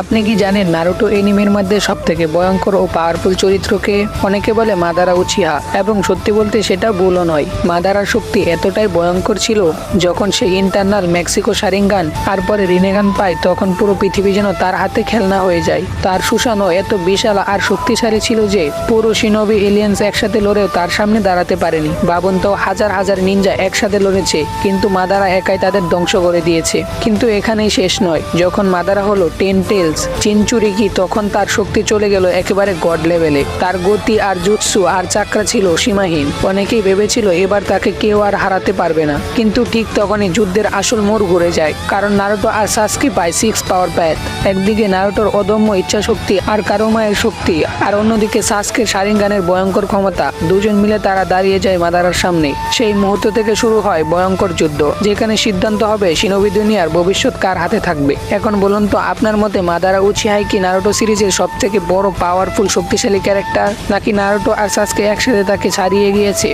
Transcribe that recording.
আপনি কি জানেন নারুটো এনিমের মধ্যে সবথেকে ভয়ঙ্কর ও পাওয়ারফুল চরিত্রকে? অনেকে বলে মাদারা উচিহা, এবং সত্যি বলতে সেটা ভুলও নয়। মাদারার শক্তি এতটাই ভয়ঙ্কর ছিল, যখন সে ইন্টারনাল মেক্সিকো শারিঙ্গান আর পরে রিনেগান পায়, তখন পুরো পৃথিবী যেন তার হাতে খেলনা হয়ে যায়। তার সুশানো এত বিশাল আর শক্তিশালী ছিল যে পুরো শিনোবি এলিয়েন্স একসাথে লড়েও তার সামনে দাঁড়াতে পারেনি। ভাবুন তো, হাজার হাজার নিনজা একসাথে লড়েছে, কিন্তু মাদারা একাই তাদের ধ্বংস করে দিয়েছে। কিন্তু এখানেই শেষ নয়। যখন মাদারা হলো 10 টেলস চিনচুরিকি, তখন তার শক্তি চলে গেল একেবারে গড লেভেলে। তার গতি আর জুৎসু আর চাকরা ছিল সীমাহীন। অনেকেই ভেবেছিল এবার তাকে কেউ আর হারাতে পারবে না, কিন্তু ঠিক তখনই যুদ্ধের আসল মোড় ঘুরে যায়। কারণ নারুটো আর সাসকি পায় 6 পাওয়ার প্যাথ। একদিকে নারুটোর অদম্য ইচ্ছা শক্তি আর কারোমায়ের শক্তি, আর অন্যদিকে সাসকের শারিঙ্গানের ভয়ঙ্কর ক্ষমতা। দুজন মিলে তারা দাঁড়িয়ে যায় মাদারার সামনে। সেই মুহূর্ত থেকে শুরু হয় ভয়ঙ্কর যুদ্ধ, যেখানে সিদ্ধান্ত হবে শিনোবি দুনিয়ার ভবিষ্যৎ কার হাতে থাকবে। এখন বলুন তো, আপনার মতে মাদারা উচিহাই কি নারুটো সিরিজের সব থেকে বড় পাওয়ারফুল শক্তিশালী ক্যারেক্টার, নাকি নারুটো আর সাসকে একসাথে তাকে ছাড়িয়ে গিয়েছে?